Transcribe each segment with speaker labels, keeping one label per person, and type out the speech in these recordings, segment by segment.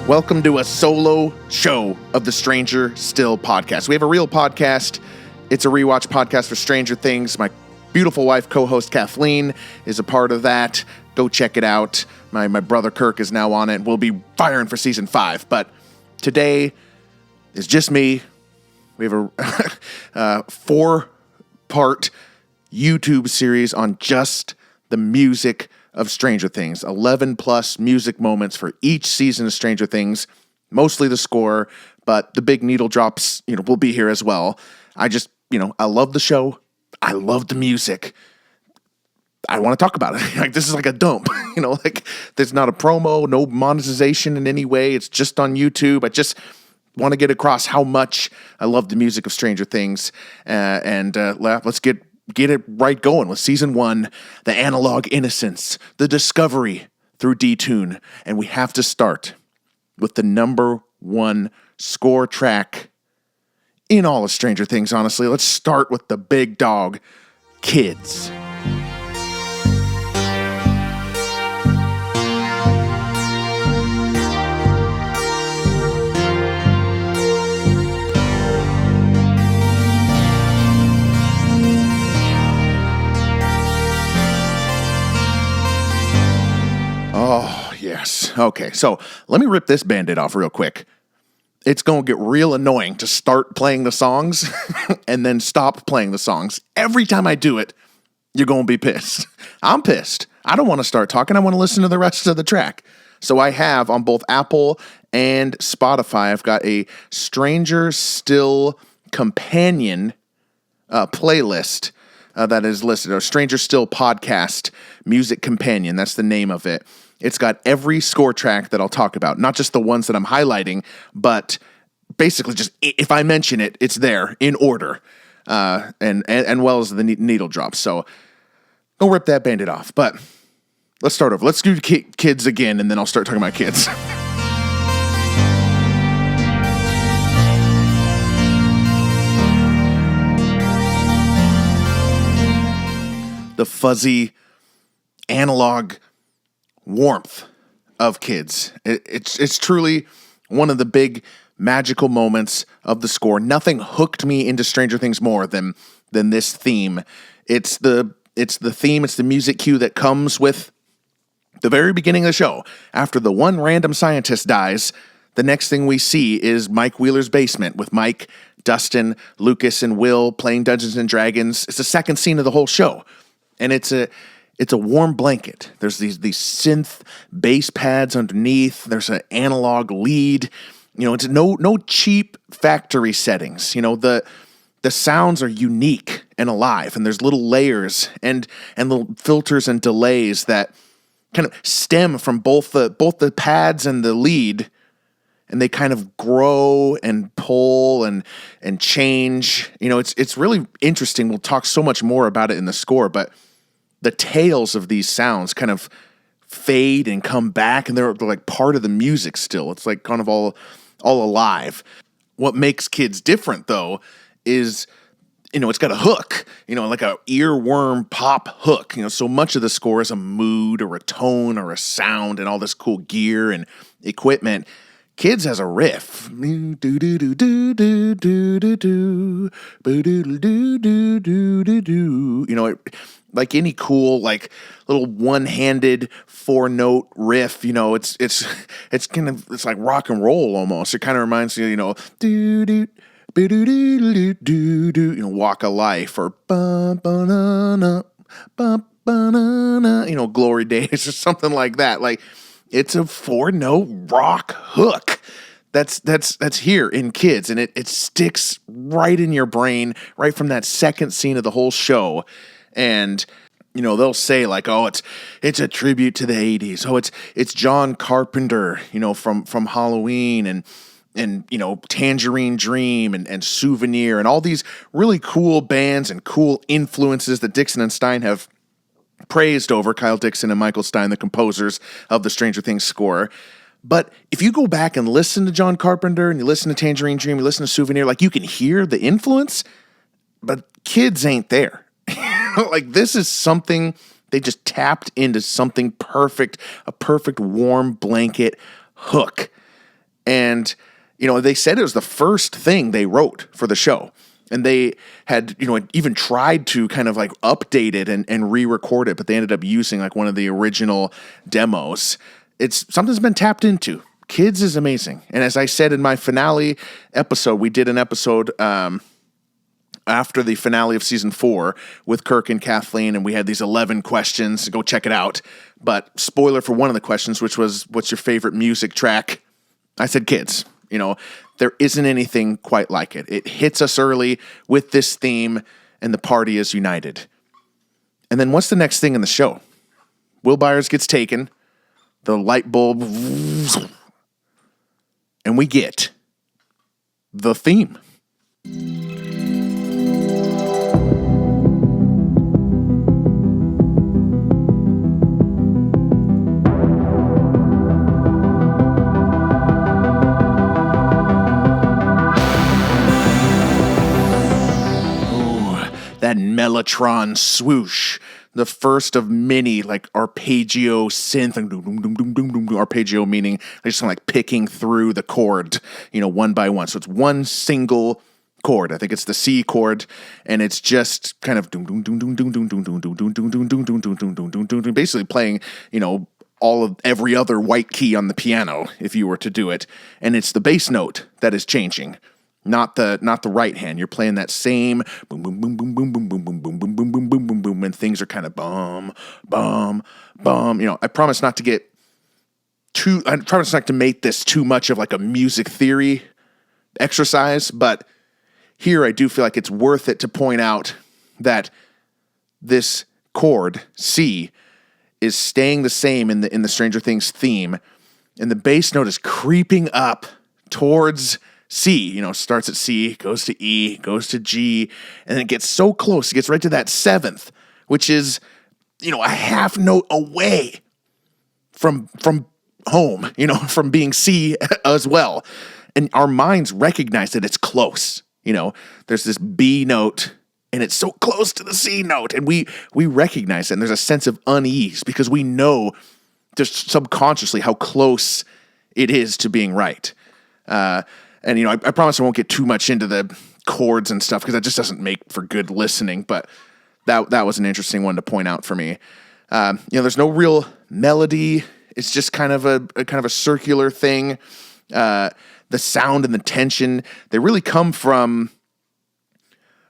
Speaker 1: Welcome to a solo show of the Stranger Still podcast. We have a real podcast. It's a rewatch podcast for Stranger Things. My beautiful wife, co-host Kathleen, is a part of that. Go check it out. My brother Kirk is now on it. We'll be firing for season 5. But today is just me. We have a 4-part YouTube series on just the music of Stranger Things. 11 plus music moments for each season of Stranger Things. Mostly the score, but the big needle drops, will be here as well. I just, I love the show. I love the music. I want to talk about it. Like, this is like a dump, there's not a promo, no monetization in any way. It's just on YouTube. I just want to get across how much I love the music of Stranger Things. Let's get it right going with season 1, the analog innocence, the discovery through detune. And we have to start with the number 1 score track in all of Stranger Things, honestly. Let's start with the big dog, Kids. Oh, yes. Okay, so let me rip this Band-Aid off real quick. It's going to get real annoying to start playing the songs and then stop playing the songs. Every time I do it, you're going to be pissed. I'm pissed. I don't want to start talking. I want to listen to the rest of the track. So I have on both Apple and Spotify, I've got a Stranger Still companion playlist that is listed. Or Stranger Still podcast music companion. That's the name of it. It's got every score track that I'll talk about, not just the ones that I'm highlighting, but basically just if I mention it, it's there in order, and well as the needle drops. So don't rip that Band-Aid off. But let's start over. Let's do Kids again, and then I'll start talking about Kids. The fuzzy analog warmth of Kids. It's truly one of the big magical moments of the score. Nothing hooked me into Stranger Things more than this theme. It's the theme, it's the music cue that comes with the very beginning of the show. After the one random scientist dies, the next thing we see is Mike Wheeler's basement with Mike, Dustin, Lucas, and Will playing Dungeons and Dragons. It's the second scene of the whole show. And it's a warm blanket. There's these synth bass pads underneath. There's an analog lead. It's no cheap factory settings. The sounds are unique and alive, and there's little layers and little filters and delays that kind of stem from both the pads and the lead, and they kind of grow and pull and change. It's really interesting. We'll talk so much more about it in the score, but the tails of these sounds kind of fade and come back, and they're like part of the music still. It's like kind of all alive. What makes Kids different, though, is, it's got a hook, like a earworm pop hook. So much of the score is a mood or a tone or a sound and all this cool gear and equipment. Kids has a riff. Like any cool, like little one-handed 4-note riff, it's kind of, it's like rock and roll almost. It kind of reminds me, Walk of Life or Glory Days or something like that. Like, it's a 4-note rock hook that's here in Kids, and it sticks right in your brain right from that second scene of the whole show. And they'll say like, oh, it's a tribute to the 80s. Oh, it's John Carpenter, from Halloween and Tangerine Dream and Souvenir and all these really cool bands and cool influences that Dixon and Stein have praised over. Kyle Dixon and Michael Stein, the composers of the Stranger Things score. But if you go back and listen to John Carpenter and you listen to Tangerine Dream, you listen to Souvenir, like, you can hear the influence, but Kids ain't there. Like, this is something, they just tapped into something perfect, a perfect warm blanket hook. And, they said it was the first thing they wrote for the show. And they had, even tried to kind of like update it and re-record it, but they ended up using like one of the original demos. It's something's been tapped into. Kids is amazing. And as I said in my finale episode, we did an episode after the finale of season 4 with Kirk and Kathleen, and we had these 11 questions. Go check it out. But spoiler for one of the questions, which was, what's your favorite music track? I said Kids. There isn't anything quite like it. It hits us early with this theme, and the party is united. And then what's the next thing in the show? Will Byers gets taken, the light bulb, and we get the theme. That Mellotron swoosh, the first of many like arpeggio synth, arpeggio meaning just kind of like picking through the chord, one by one. So it's one single chord. I think it's the C chord, and it's just kind of basically playing, all of every other white key on the piano if you were to do it, and it's the bass note that is changing. Not the right hand. You're playing that same boom boom boom boom boom boom boom boom boom boom boom boom boom boom boom, and things are kind of bum bum bum. I promise not to get too. I promise not to make this too much of like a music theory exercise, but here I do feel like it's worth it to point out that this chord C is staying the same in the Stranger Things theme, and the bass note is creeping up towards C, starts at C, goes to E, goes to G, and then it gets so close. It gets right to that 7th, which is, a half note away from home, from being C as well. And our minds recognize that it's close. There's this B note, and it's so close to the C note, and we recognize it, and there's a sense of unease because we know just subconsciously how close it is to being right. And, I promise I won't get too much into the chords and stuff because that just doesn't make for good listening. But that was an interesting one to point out for me. There's no real melody. It's just kind of a circular thing. The sound and the tension, they really come from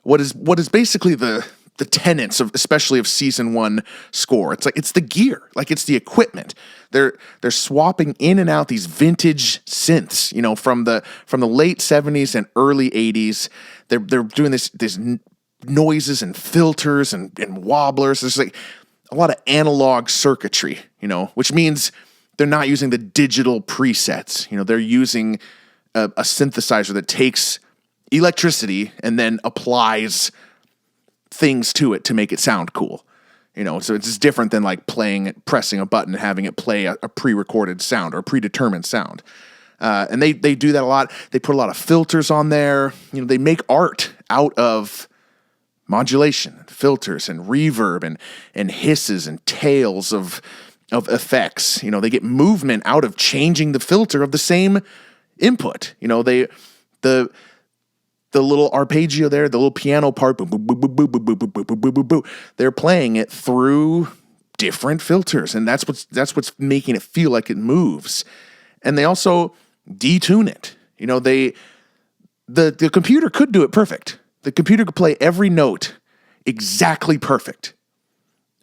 Speaker 1: what is basically the tenets of, especially of season 1 score. It's like, it's the gear, like it's the equipment. They're swapping in and out these vintage synths, from the late 70s and early 80s. They're doing these noises and filters and wobblers. There's like a lot of analog circuitry, which means they're not using the digital presets. They're using a synthesizer that takes electricity and then applies things to it to make it sound cool. So it's just different than like pressing a button and having it play a pre-recorded sound or a predetermined sound. And they do that a lot. They put a lot of filters on there. They make art out of modulation, filters, and reverb, and hisses and tails of effects. They get movement out of changing the filter of the same input. The little arpeggio there, the little piano part, boom, boom, boom, boom, boom, boom, boom, boom, boom, boom, boom, boom. They're playing it through different filters, and that's what's making it feel like it moves. And they also detune it. The computer could do it perfect. The computer could play every note exactly perfect.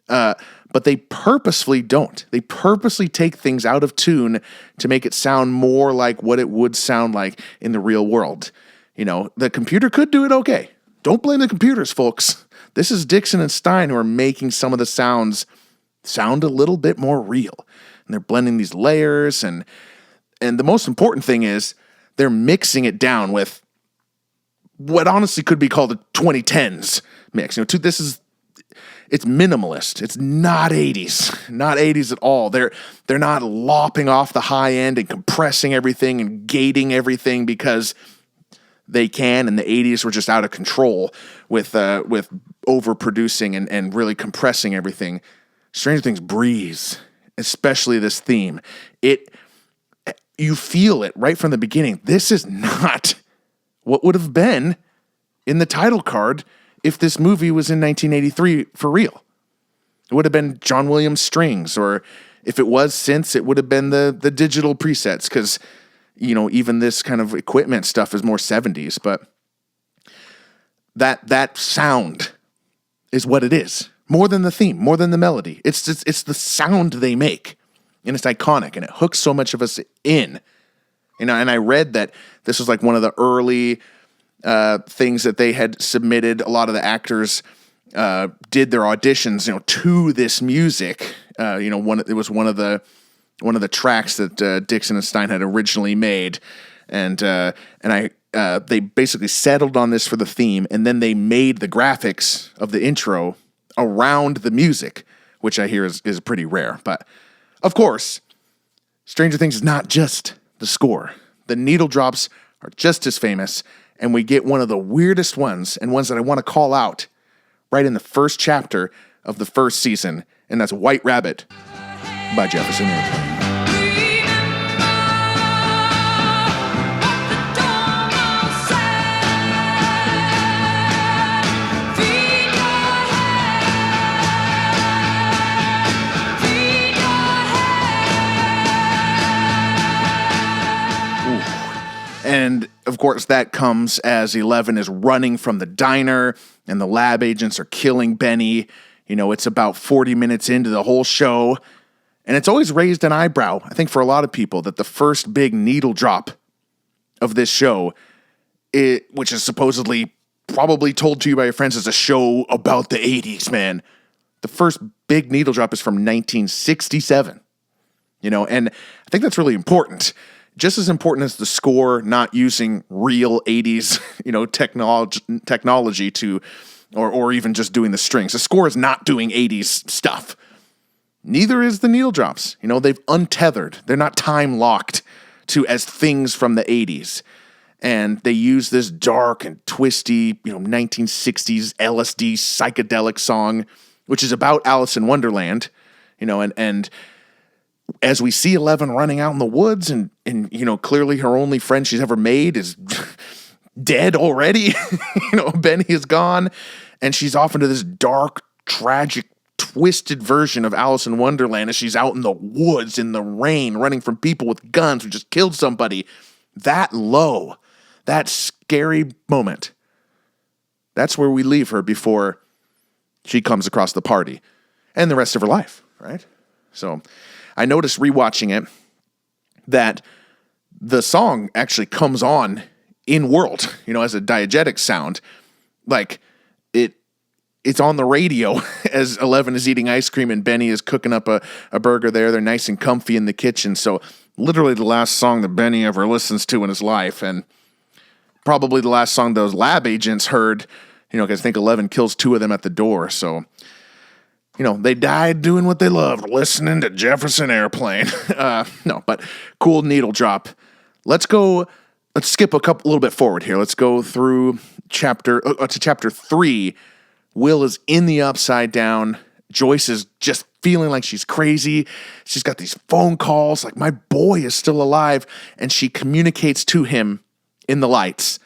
Speaker 1: But they purposefully don't. They purposely take things out of tune to make it sound more like what it would sound like in the real world. The computer could do it okay. Don't blame the computers, folks. This is Dixon and Stein who are making some of the sounds sound a little bit more real. And they're blending these layers, and the most important thing is they're mixing it down with what honestly could be called a 2010s mix. It's minimalist. It's not 80s at all. They're not lopping off the high end and compressing everything and gating everything because they can, and the 80s were just out of control with overproducing and really compressing everything. Stranger Things breathes, especially this theme. you feel it right from the beginning. This is not what would have been in the title card if this movie was in 1983 for real. It would have been John Williams strings, or if it was synths, it would have been the digital presets, because, even this kind of equipment stuff is more 70s, but that sound is what it is. More than the theme, more than the melody. It's the sound they make, and it's iconic, and it hooks so much of us in. And I read that this was like one of the early things that they had submitted. A lot of the actors did their auditions, to this music. It was one of the tracks that Dixon and Stein had originally made, and they basically settled on this for the theme, and then they made the graphics of the intro around the music, which I hear is pretty rare. But of course, Stranger Things is not just the score. The needle drops are just as famous, and we get one of the weirdest ones, and ones that I want to call out right in the first chapter of the first season, and that's White Rabbit by Jefferson Airplane. And, of course, that comes as 11 is running from the diner and the lab agents are killing Benny. It's about 40 minutes into the whole show. And it's always raised an eyebrow, I think, for a lot of people, that the first big needle drop of this show, which is supposedly probably told to you by your friends as a show about the 80s, man. The first big needle drop is from 1967. And I think that's really important. Just as important as the score not using real 80s, technology to, or even just doing the strings. The score is not doing 80s stuff. Neither is the needle drops. They've untethered. They're not time locked as things from the 80s. And they use this dark and twisty, 1960s LSD psychedelic song, which is about Alice in Wonderland, and as we see 11 running out in the woods, and clearly her only friend she's ever made is dead already. Benny is gone, and she's off into this dark, tragic, twisted version of Alice in Wonderland as she's out in the woods in the rain, running from people with guns who just killed somebody. That low, that scary moment, that's where we leave her before she comes across the party and the rest of her life, right? So I noticed rewatching it that the song actually comes on in world, as a diegetic sound. Like it's on the radio as 11 is eating ice cream and Benny is cooking up a burger there. They're nice and comfy in the kitchen. So literally the last song that Benny ever listens to in his life, and probably the last song those lab agents heard, because I think 11 kills 2 of them at the door. So they died doing what they loved, listening to Jefferson Airplane. No, but cool needle drop. Let's skip a little bit forward here. Let's go through chapter 3. Will is in the Upside Down. Joyce is just feeling like she's crazy. She's got these phone calls, like, my boy is still alive. And she communicates to him in the lights.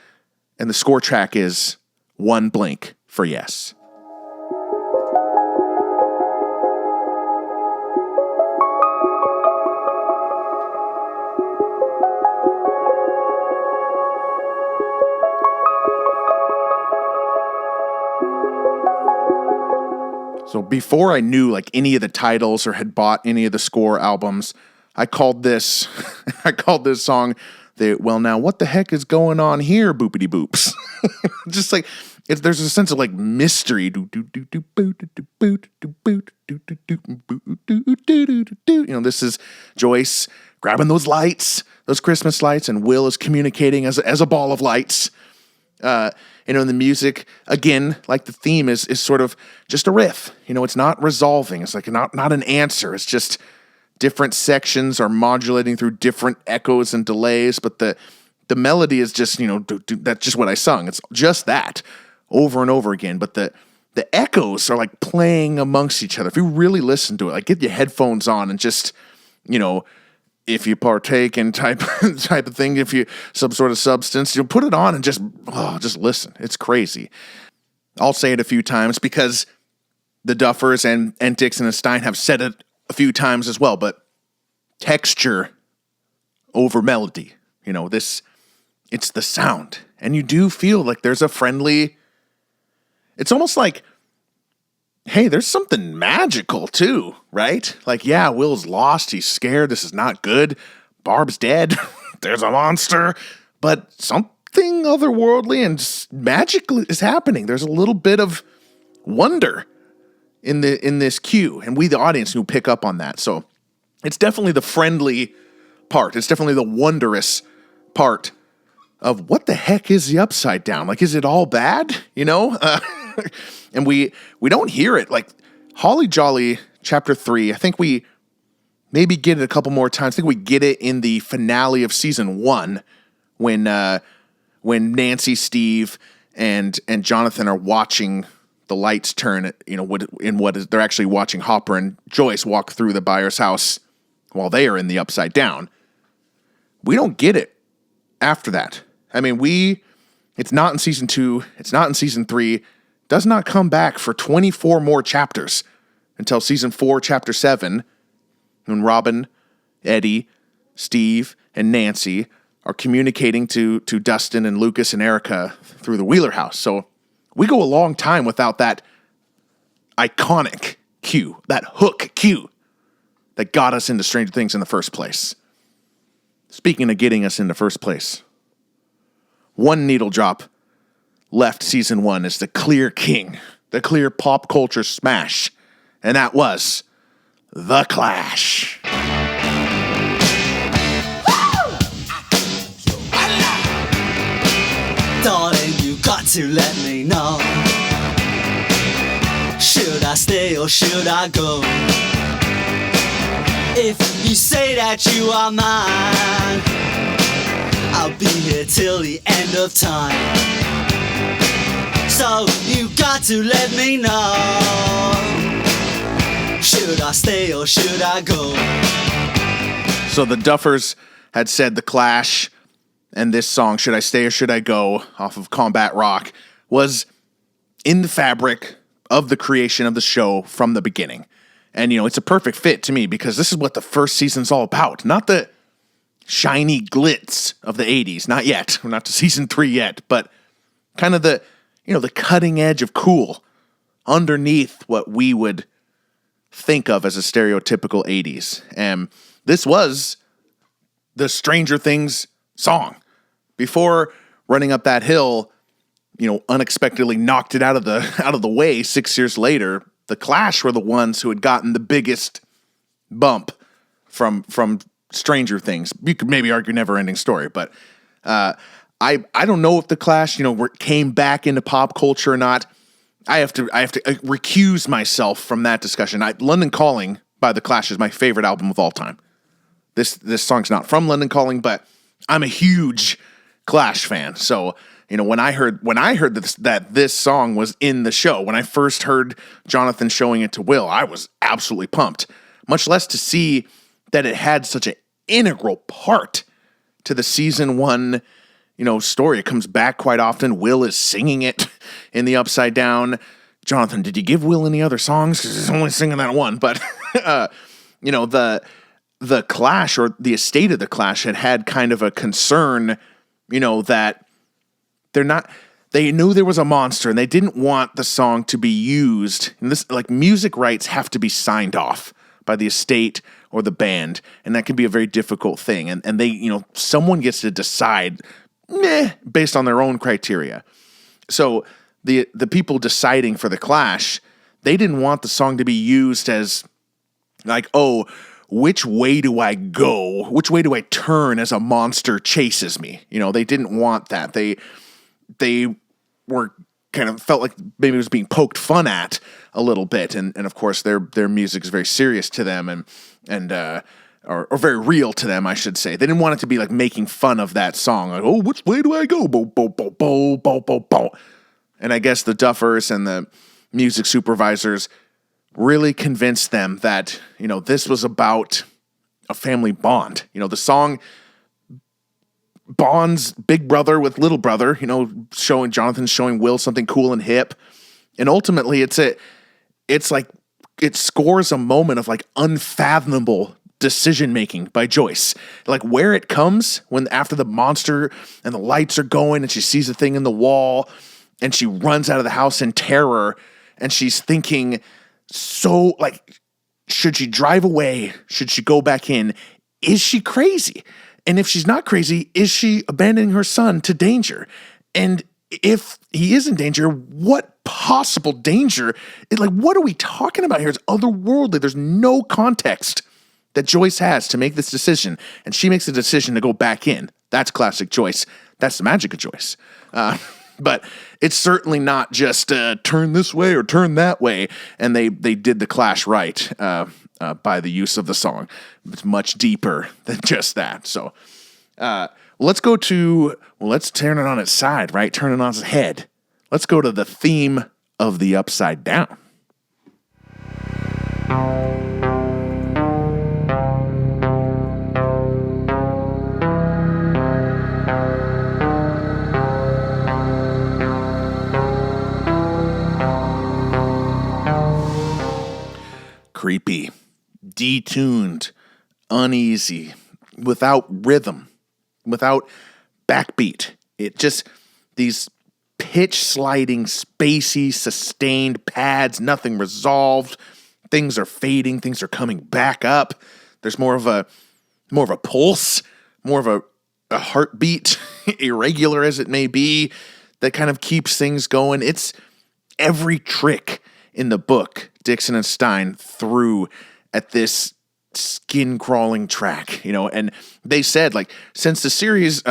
Speaker 1: And the score track is One Blink for Yes. So before I knew like any of the titles or had bought any of the score albums, I called this song well, now what the heck is going on here, boopity boops? Just like there's a sense of like mystery. This is Joyce grabbing those lights, those Christmas lights, and Will is communicating as a ball of lights. And the music, again, like the theme is sort of just a riff. It's not resolving. It's like not an answer. It's just different sections are modulating through different echoes and delays. But the melody is just, that's just what I sung. It's just that over and over again. But the echoes are like playing amongst each other. If you really listen to it, like get your headphones on and just, if you partake in type of thing, if you some sort of substance, you'll put it on and just listen. It's crazy. I'll say it a few times because the Duffers and Dixon and Stein have said it a few times as well, but texture over melody. It's the sound. And you do feel like there's a friendly, it's almost like, hey, there's something magical too, right? Like, yeah, Will's lost. He's scared. This is not good. Barb's dead. There's a monster. But something otherworldly and magical is happening. There's a little bit of wonder in this cue. And we, the audience, who pick up on that. So it's definitely the friendly part. It's definitely the wondrous part of what the heck is the Upside Down? Like, is it all bad? And we don't hear it. Like, Holly Jolly, Chapter 3, I think we maybe get it a couple more times. I think we get it in the finale of Season 1 when Nancy, Steve, and Jonathan are watching the lights turn, they're actually watching Hopper and Joyce walk through the Byers' house while they are in the Upside Down. We don't get it after that. I mean, it's not in Season 2, it's not in Season 3, does not come back for 24 more chapters until Season 4, Chapter 7, when Robin, Eddie, Steve, and Nancy are communicating to Dustin and Lucas and Erica through the Wheeler house. So we go a long time without that iconic cue, that hook cue that got us into Stranger Things in the first place. Speaking of getting us in the first place, one needle drop left Season 1 is the clear king, the clear pop culture smash, and that was The Clash.
Speaker 2: Darling, you got to let me know. Should I stay or should I go? If you say that you are mine, I'll be here till the end of time. So you got to let me know. Should I stay or should I go?
Speaker 1: So the Duffers had said The Clash, and this song, Should I Stay or Should I Go, off of Combat Rock, was in the fabric of the creation of the show from the beginning. And, it's a perfect fit to me because this is what the first season's all about. Not the shiny glitz of the 80s. Not yet. We're not to Season 3 yet. But kind of the cutting edge of cool underneath what we would think of as a stereotypical 80s. And this was the Stranger Things song. Before Running Up That Hill, unexpectedly knocked it out of the way 6 years later, the Clash were the ones who had gotten the biggest bump from Stranger Things. You could maybe argue Never Ending Story, but I don't know if the Clash, came back into pop culture or not. I have to recuse myself from that discussion. London Calling by the Clash is my favorite album of all time. This song's not from London Calling, but I'm a huge Clash fan. So, when I heard that this song was in the show, when I first heard Jonathan showing it to Will, I was absolutely pumped. Much less to see that it had such an integral part to the Season 1, story. It comes back quite often. Will is singing it in the Upside Down. Jonathan, did you give Will any other songs? Because he's only singing that one. But, the Clash, or the estate of the Clash, had kind of a concern, that they knew there was a monster and they didn't want the song to be used. And this, like, music rights have to be signed off by the estate or the band. And that can be a very difficult thing. And they, someone gets to decide, based on their own criteria. So the people deciding for the Clash, they didn't want the song to be used as like, oh, which way do I go? Which way do I turn as a monster chases me? They didn't want that. They were kind of felt like maybe it was being poked fun at a little bit. And of course their music is very serious to them and or very real to them, I should say. They didn't want it to be like making fun of that song. Like, oh, which way do I go? Bo, bo, bo, bo, bo, bo, bo. And I guess the Duffers and the music supervisors really convinced them that, this was about a family bond. The song bonds big brother with little brother, Jonathan showing Will something cool and hip. And ultimately it's like it scores a moment of like unfathomable decision making by Joyce. Like where it comes when after the monster and the lights are going and she sees a thing in the wall and she runs out of the house in terror and she's thinking, so like, should she drive away? Should she go back in? Is she crazy? And if she's not crazy, is she abandoning her son to danger? And if he is in danger, what possible danger? What are we talking about here? It's otherworldly. There's no context that Joyce has to make this decision. And she makes the decision to go back in. That's classic Joyce. That's the magic of Joyce. But it's certainly not just turn this way or turn that way. And they did the Clash right by the use of the song. It's much deeper than just that. So let's turn it on its side, right? Turn it on its head. Let's go to the theme of the Upside Down. Creepy, detuned, uneasy, without rhythm, without backbeat. It just, these pitch sliding, spacey, sustained pads, nothing resolved. Things are fading, things are coming back up. There's more of a pulse, more of a heartbeat, irregular as it may be, that kind of keeps things going. It's every trick in the book Dixon and Stein threw at this skin-crawling track, and they said, since the series,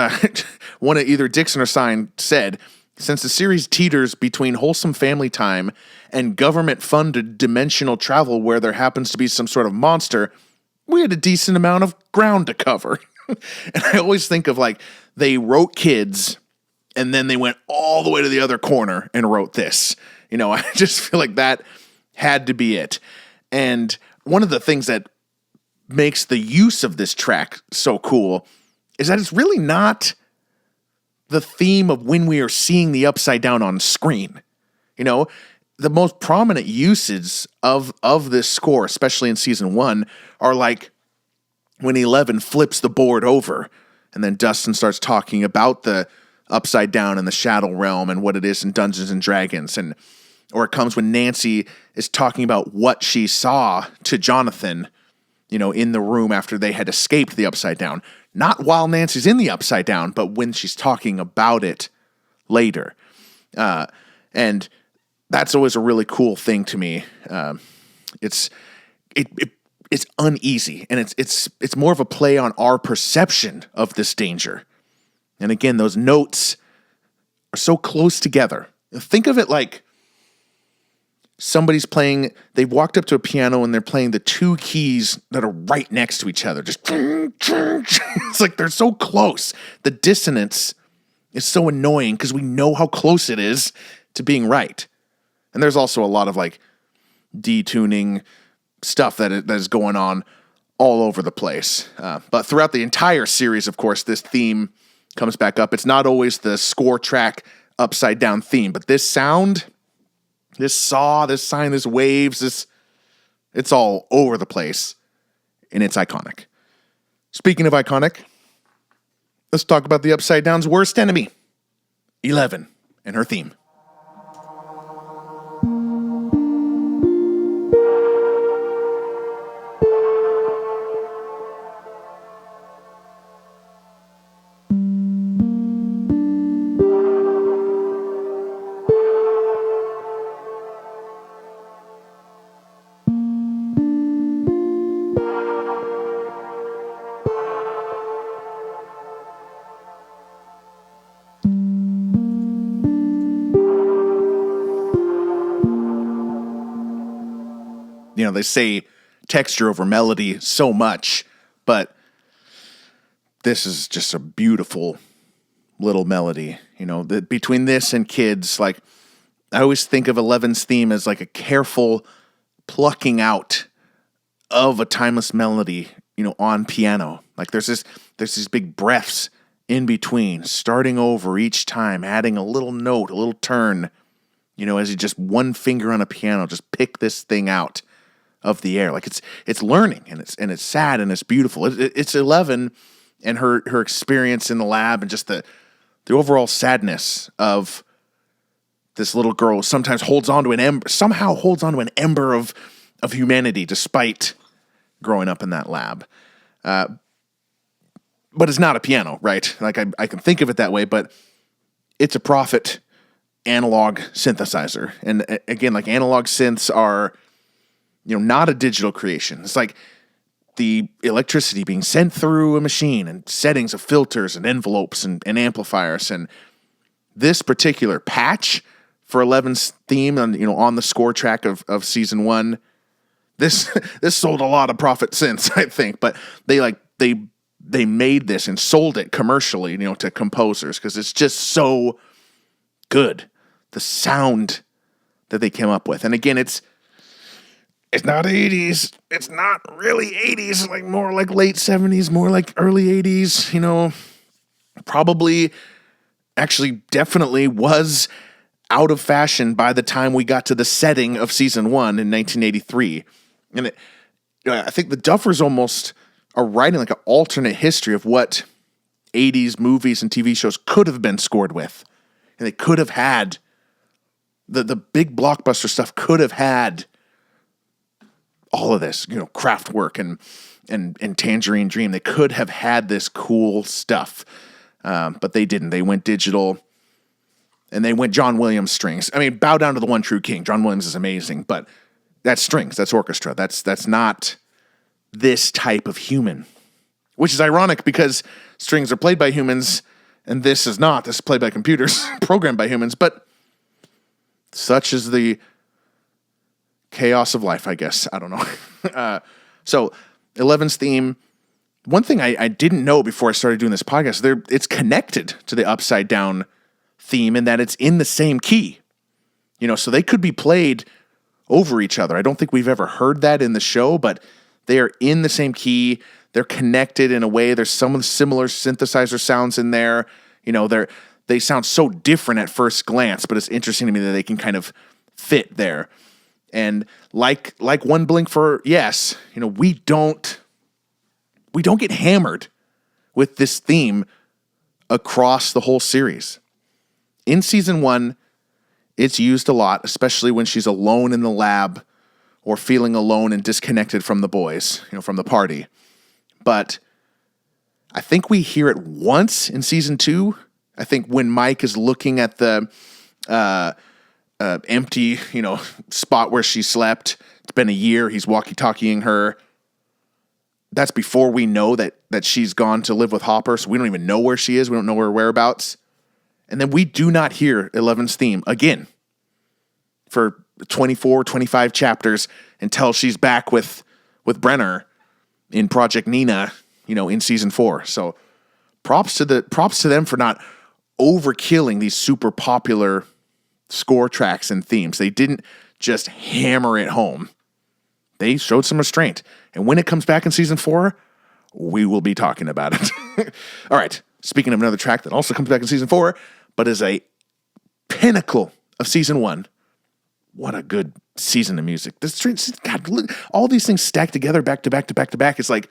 Speaker 1: one of either Dixon or Stein said, since the series teeters between wholesome family time and government-funded dimensional travel where there happens to be some sort of monster, we had a decent amount of ground to cover. And I always think of, they wrote kids, and then they went all the way to the other corner and wrote this. I just feel like that had to be it. And one of the things that makes the use of this track so cool is that it's really not the theme of when we are seeing the Upside Down on screen. The most prominent uses of this score, especially in season 1, are like when 11 flips the board over and then Dustin starts talking about the Upside Down and the Shadow Realm and what it is in Dungeons and Dragons, or it comes when Nancy is talking about what she saw to Jonathan, in the room after they had escaped the Upside Down. Not while Nancy's in the Upside Down, but when she's talking about it later. And that's always a really cool thing to me. It's uneasy, and it's more of a play on our perception of this danger. And again, those notes are so close together. Think of it like somebody's playing, they walked up to a piano and they're playing the two keys that are right next to each other. Just, it's like they're so close. The dissonance is so annoying because we know how close it is to being right. And there's also a lot of detuning stuff that is going on all over the place. But throughout the entire series, of course, this theme comes back up. It's not always the score track Upside Down theme, but this sound, this saw, this sign, this waves, it's all over the place, and it's iconic. Speaking of iconic, let's talk about the Upside Down's worst enemy, 11, and her theme. They say texture over melody so much, but this is just a beautiful little melody. Between this and Kids, I always think of 11's theme as a careful plucking out of a timeless melody, on piano. Like there's these big breaths in between, starting over each time, adding a little note, a little turn, as you just one finger on a piano, just pick this thing out of the air. Like it's learning, and it's sad, and it's beautiful. It's 11, and her experience in the lab, and just the overall sadness of this little girl sometimes somehow holds on to an ember of humanity despite growing up in that lab. But it's not a piano, right? Like I can think of it that way, but it's a Prophet analog synthesizer. And again, like analog synths are, not a digital creation. It's like the electricity being sent through a machine, and settings of filters and envelopes and amplifiers. And this particular patch for 11's theme on the score track of season 1, this sold a lot of Prophet synths, I think, but they made this and sold it commercially, to composers, because it's just so good. The sound that they came up with. And again, it's not 80s. It's not really 80s, like more like late 70s, more like early 80s, probably actually definitely was out of fashion by the time we got to the setting of season 1 in 1983. And I think the Duffers almost are writing like an alternate history of what 80s movies and TV shows could have been scored with. And they could have had the big blockbuster stuff could have had all of this, Kraftwerk and Tangerine Dream. They could have had this cool stuff, but they didn't. They went digital, and they went John Williams strings. I mean, bow down to the one true king. John Williams is amazing, but that's strings. That's orchestra. That's not this type of human, which is ironic because strings are played by humans, and this is not. This is played by computers, programmed by humans, but such is the chaos of life, I guess. I don't know. So 11's theme, one thing I didn't know before I started doing this podcast, it's connected to the Upside Down theme in that it's in the same key. So they could be played over each other. I don't think we've ever heard that in the show, but they are in the same key. They're connected in a way. There's some similar synthesizer sounds in there. They sound so different at first glance, but it's interesting to me that they can kind of fit there. And like One Blink for Yes, we don't get hammered with this theme across the whole series. In season 1, it's used a lot, especially when she's alone in the lab or feeling alone and disconnected from the boys, from the party. But I think we hear it once in season 2. I think when Mike is looking at the empty, spot where she slept. It's been a year. He's walkie-talkieing her. That's before we know that she's gone to live with Hopper, so we don't even know where she is. We don't know her whereabouts. And then we do not hear 11's theme again for 24, 25 chapters until she's back with Brenner in Project Nina, in season 4. So props to them for not overkilling these super popular score tracks and themes. They didn't just hammer it home. They showed some restraint. And when it comes back in season 4, we will be talking about it. All right. Speaking of another track that also comes back in season 4, but is a pinnacle of season 1. What a good season of music. God, look, all these things stacked together back to back to back to back. It's like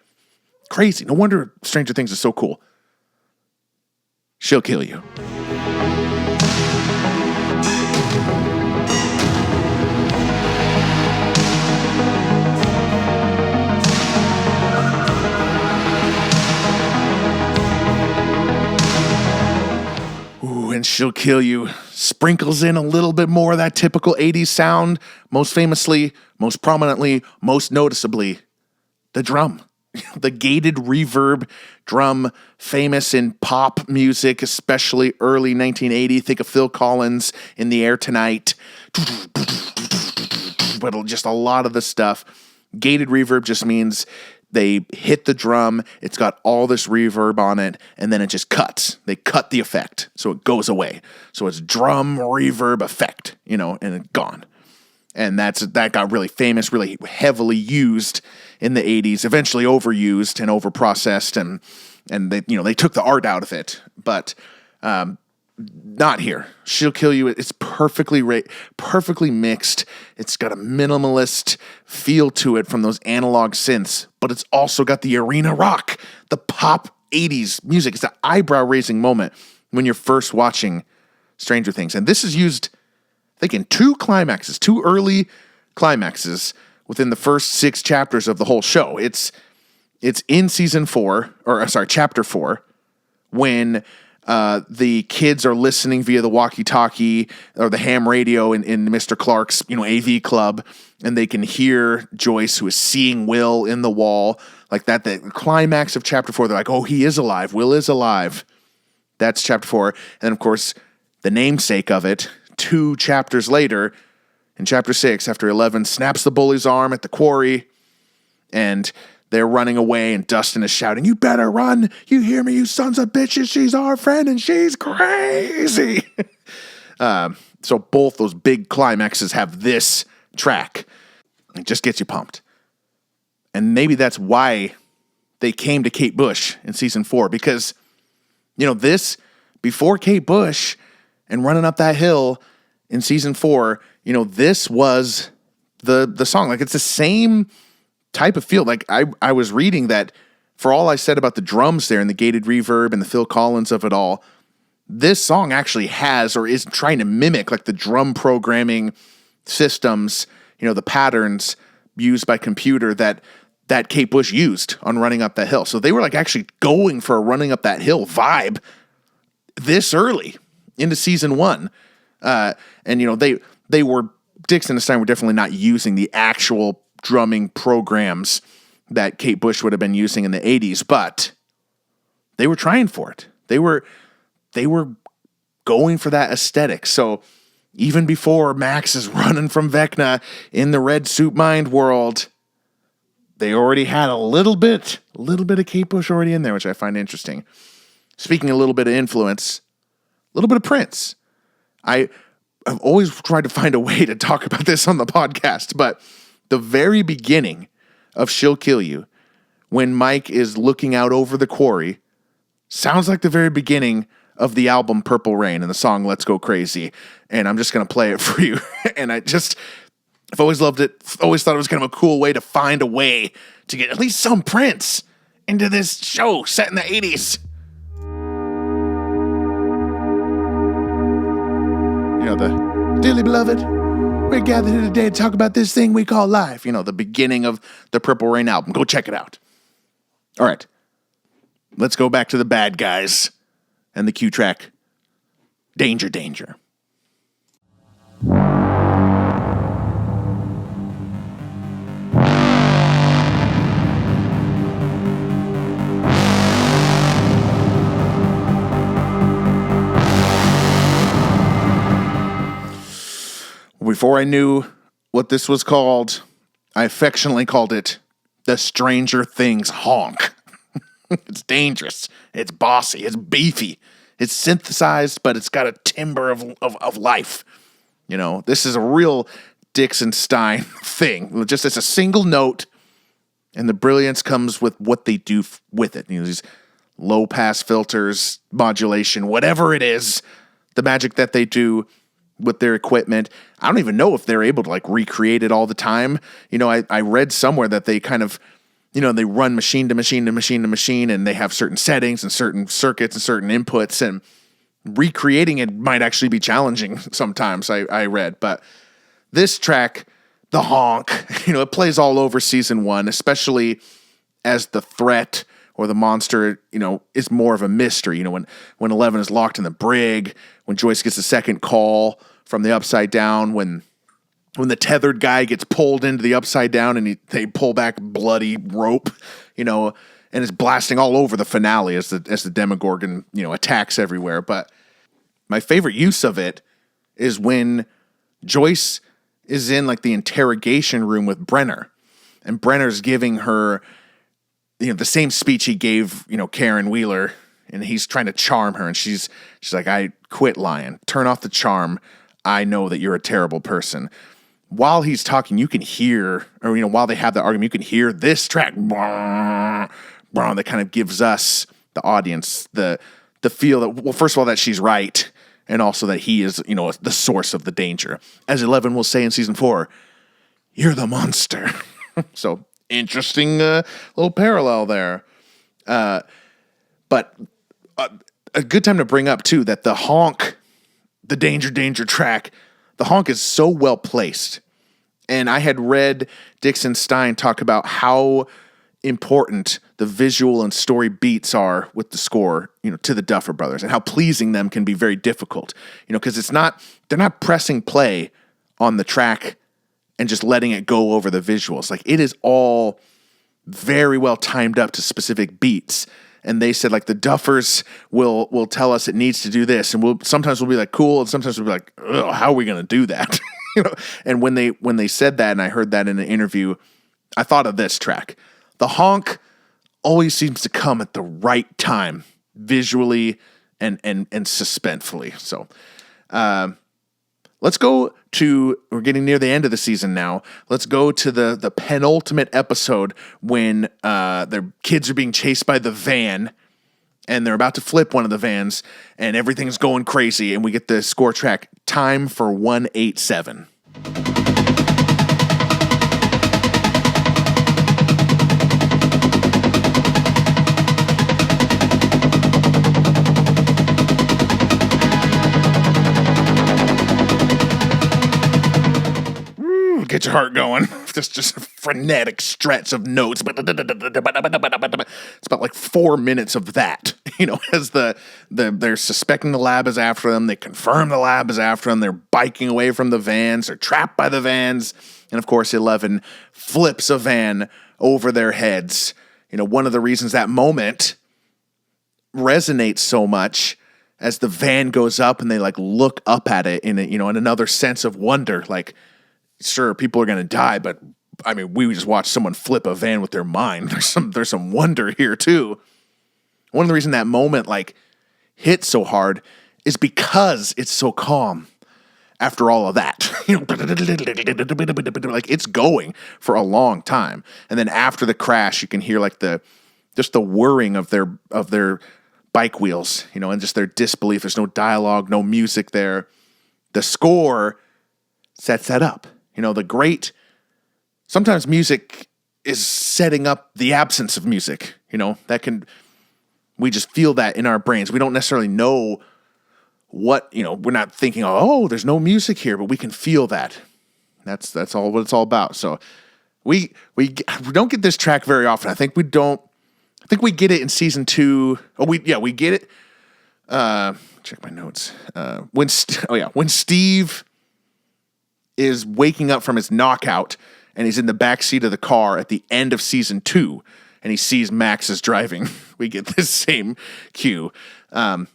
Speaker 1: crazy. No wonder Stranger Things is so cool. She'll Kill You. And She'll Kill You sprinkles in a little bit more of that typical 80s sound, most famously, most prominently, most noticeably, the drum. The gated reverb drum, famous in pop music, especially early 1980. Think of Phil Collins, In the Air Tonight. But just a lot of the stuff. Gated reverb just means they hit the drum, it's got all this reverb on it, and then it just cuts. They cut the effect, so it goes away. So it's drum reverb effect, and it's gone. And that got really famous, really heavily used in the 80s, eventually overused and overprocessed, and they took the art out of it. But not here. She'll Kill You. It's perfectly mixed. It's got a minimalist feel to it from those analog synths, but it's also got the arena rock, the pop 80s music. It's an eyebrow-raising moment when you're first watching Stranger Things. And this is used, I think, in two early climaxes within the first 6 chapters of the whole show. It's in chapter 4, when the kids are listening via the walkie-talkie or the ham radio in Mr. Clark's, AV club, and they can hear Joyce, who is seeing Will in the wall, like that. The climax of chapter 4, they're like, "Oh, he is alive. Will is alive." That's chapter 4. And then, of course, the namesake of it, 2 chapters later, in chapter 6, after 11 snaps the bully's arm at the quarry, and they're running away, and Dustin is shouting, "You better run! You hear me, you sons of bitches! She's our friend, and she's crazy!" So both those big climaxes have this track. It just gets you pumped. And maybe that's why they came to Kate Bush in season 4, because, this, before Kate Bush and Running Up That Hill in season 4, this was the song. Like, it's the same type of feel. Like, I was reading that, for all I said about the drums there and the gated reverb and the Phil Collins of it all, this song actually has, or is trying to mimic, like, the drum programming systems, the patterns used by computer that Kate Bush used on Running Up That Hill. So they were, like, actually going for a Running Up That Hill vibe this early into season 1. And they were, Dixon and Stein were definitely not using the actual drumming programs that Kate Bush would have been using in the 80s, but they were trying for it. They were going for that aesthetic. So even before Max is running from Vecna in the Red Suit Mind world, they already had a little bit of Kate Bush already in there, which I find interesting. Speaking of a little bit of influence, a little bit of Prince. I've always tried to find a way to talk about this on the podcast, but the very beginning of She'll Kill You, when Mike is looking out over the quarry, sounds like the very beginning of the album Purple Rain and the song Let's Go Crazy. And I'm just going to play it for you. And I've always loved it. Always thought it was kind of a cool way to find a way to get at least some Prince into this show set in the 80s. The "Dearly Beloved, we're gathered here today to talk about this thing we call life." The beginning of the Purple Rain album. Go check it out. All right. Let's go back to the bad guys and the Q track, Danger, Danger. Before I knew what this was called, I affectionately called it the Stranger Things honk. It's dangerous. It's bossy. It's beefy. It's synthesized, but it's got a timbre of life. This is a real Dixon Stein thing. Just it's a single note, and the brilliance comes with what they do with it. These low pass filters, modulation, whatever it is, the magic that they do with their equipment. I don't even know if they're able to recreate it all the time. I read somewhere that they kind of, they run machine to machine to machine to machine, and they have certain settings and certain circuits and certain inputs, and recreating it might actually be challenging sometimes, I read. But this track, the honk, it plays all over season 1, especially as the threat or the monster, is more of a mystery. When 11 is locked in the brig, when Joyce gets a second call from the Upside Down, when the tethered guy gets pulled into the Upside Down and they pull back bloody rope, and it's blasting all over the finale as the Demogorgon, attacks everywhere. But my favorite use of it is when Joyce is in the interrogation room with Brenner, and Brenner's giving her the same speech he gave, Karen Wheeler, and he's trying to charm her, and she's like, "I quit lying. Turn off the charm. I know that you're a terrible person." while he's talking, you can hear, or, while they have the argument, you can hear this track, that kind of gives us, the audience, the feel that, well, first of all, that she's right, and also that he is, the source of the danger. As Eleven will say in season 4, you're the monster. So, interesting little parallel there. But a good time to bring up, too, that the honk, the danger track, the honk is so well placed. And I had read Dixon Stein talk about how important the visual and story beats are with the score, to the Duffer Brothers, and how pleasing them can be very difficult, because they're not pressing play on the track and just letting it go over the visuals. Like, it is all very well timed up to specific beats. And they said, like, the Duffers will tell us it needs to do this, and sometimes we'll be like, cool, and sometimes we'll be like, ugh, how are we going to do that? And when they said that, and I heard that in an interview, I thought of this track. The honk always seems to come at the right time, visually and suspensefully. So, let's go to, we're getting near the end of the season now. Let's go to the penultimate episode when their kids are being chased by the van, and they're about to flip one of the vans, and everything's going crazy, and we get the score track, Time for 187. Get your heart going. Just a frenetic stretch of notes. It's about like 4 minutes of that, as they're suspecting the lab is after them. They confirm the lab is after them. They're biking away from the vans. They're trapped by the vans. And of course, 11 flips a van over their heads. One of the reasons that moment resonates so much as the van goes up and they like look up at it in another sense of wonder, like, sure, people are going to die, but I mean, we just watched someone flip a van with their mind. There's some wonder here too. One of the reasons that moment like hit so hard is because it's so calm after all of that. Like, it's going for a long time, and then after the crash, you can hear like the whirring of their bike wheels, and just their disbelief. There's no dialogue, no music there. The score sets that up. Sometimes music is setting up the absence of music, we just feel that in our brains. We don't necessarily know what, we're not thinking, oh, there's no music here, but we can feel that. That's all what it's all about. So we don't get this track very often. I think we get it in season 2. We get it. Check my notes. When Steve is waking up from his knockout, and he's in the back seat of the car at the end of season 2, and he sees Max is driving. We get this same cue. But,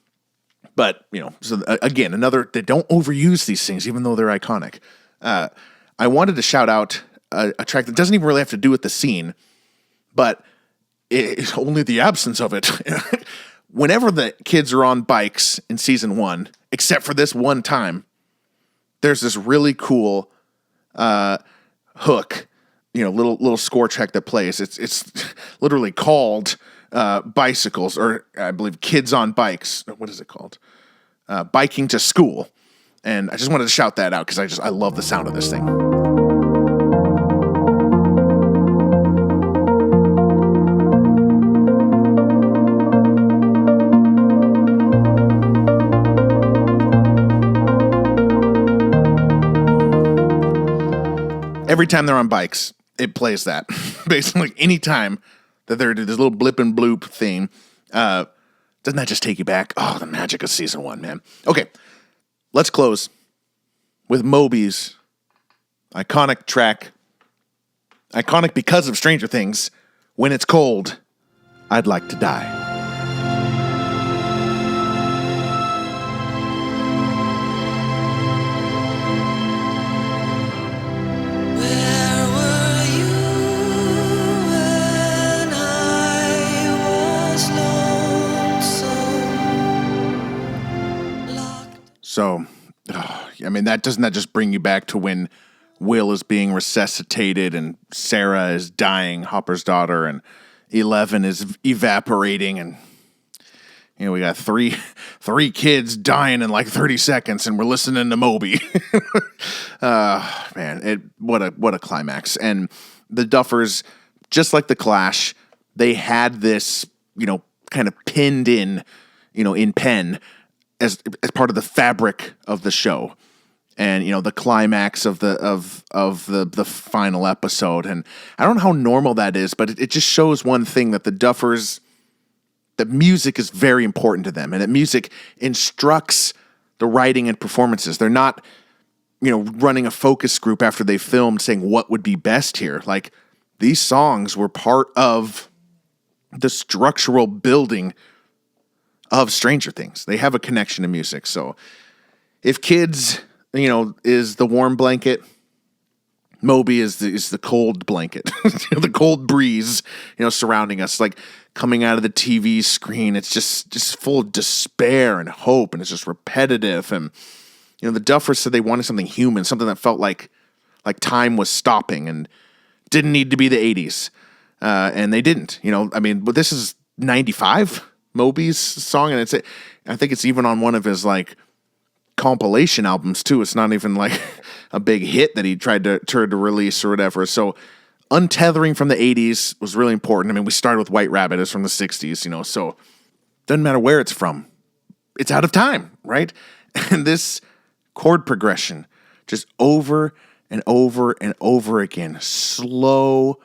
Speaker 1: so again, they don't overuse these things, even though they're iconic. I wanted to shout out a track that doesn't even really have to do with the scene, but it's only the absence of it. Whenever the kids are on bikes in season 1, except for this one time, there's this really cool hook, little score track that plays. It's literally called Bicycles, or I believe Kids on Bikes. What is it called? Biking to School. And I just wanted to shout that out because I love the sound of this thing. Every time they're on bikes, it plays that. Basically, any time that they're doing this little blip and bloop thing, doesn't that just take you back? Oh, the magic of season 1, man. Okay, let's close with Moby's iconic track. Iconic because of Stranger Things. When it's cold, I'd like to die. So, doesn't that just bring you back to when Will is being resuscitated and Sarah is dying, Hopper's daughter, and 11 is evaporating, and we got three kids dying in like 30 seconds, and we're listening to Moby. Man, what a climax. And the Duffers, just like the Clash, they had this, kind of pinned in, in pen as part of the fabric of the show. And, the climax of the final episode. And I don't know how normal that is, but it just shows one thing, that the Duffers, that music is very important to them, and that music instructs the writing and performances. They're not, running a focus group after they filmed saying what would be best here. Like, these songs were part of the structural building of Stranger Things. They have a connection to music. So if Kids, is the warm blanket, Moby is the cold blanket, the cold breeze, surrounding us, like coming out of the TV screen. It's just full of despair and hope, and it's just repetitive. And, the Duffers said they wanted something human, something that felt like time was stopping and didn't need to be the 80s. And they didn't, but this is 95, Moby's song. And I think it's even on one of his like compilation albums too. It's not even like a big hit that he tried to release or whatever. So untethering from the 80s was really important. We started with White Rabbit. It's from the 60s, so doesn't matter where it's from. It's out of time, right? And this chord progression just over and over and over again, slow,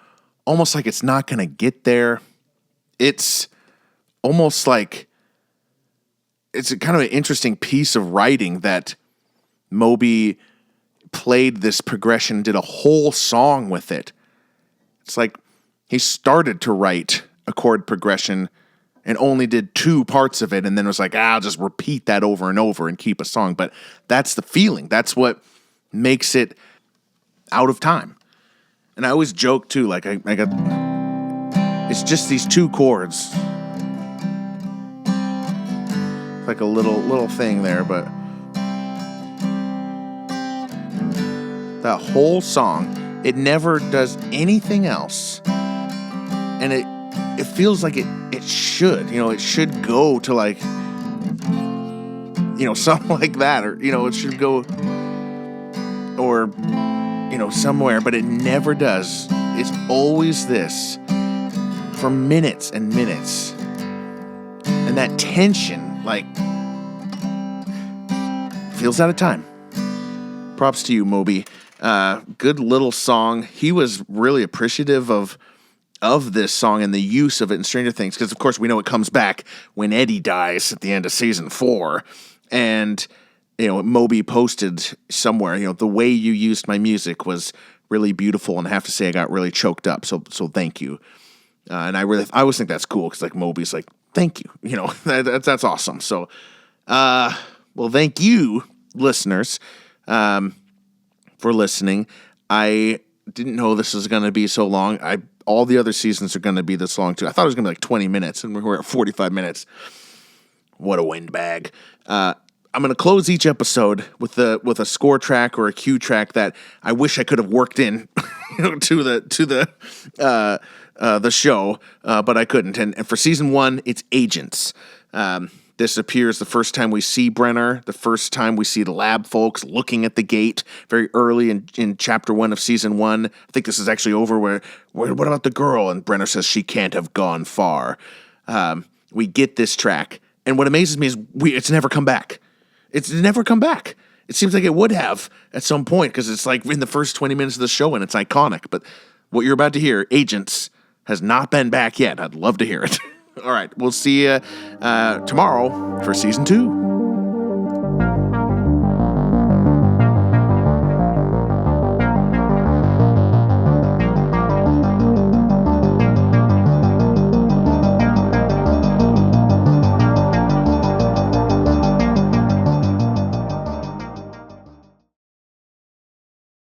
Speaker 1: almost like it's not going to get there. It's almost like it's a kind of an interesting piece of writing that Moby played this progression, did a whole song with it. It's like he started to write a chord progression and only did 2 parts of it, and then was like, I'll just repeat that over and over and keep a song. But that's the feeling. That's what makes it out of time. And I always joke too, like I got, it's just these 2 chords. Like a little thing there, but that whole song, it never does anything else. And it feels like it should, it should go to like, something like that, or, it should go, or, somewhere, but it never does. It's always this for minutes and minutes. And that tension, like, feels out of time. Props to you, Moby. Good little song. He was really appreciative of this song and the use of it in Stranger Things, because of course we know it comes back when Eddie dies at the end of season 4, and Moby posted somewhere, the way you used my music was really beautiful, and I have to say I got really choked up. So thank you. And I always think that's cool, because like Moby's like, thank you. That's awesome. So, well, thank you, listeners, for listening. I didn't know this was going to be so long. All the other seasons are going to be this long too. I thought it was going to be like 20 minutes, and we're at 45 minutes. What a windbag. I'm going to close each episode with a score track or a cue track that I wish I could have worked in to the show, but I couldn't. And for season 1, it's Agents. This appears the first time we see Brenner, the first time we see the lab folks looking at the gate very early in chapter 1 of season 1. I think this is actually over where what about the girl? And Brenner says she can't have gone far. We get this track, and what amazes me is it's never come back. It's never come back. It seems like it would have at some point, because it's like in the first 20 minutes of the show, and it's iconic. But what you're about to hear, Agents, has not been back yet. I'd love to hear it. All right, we'll see you tomorrow for season 2.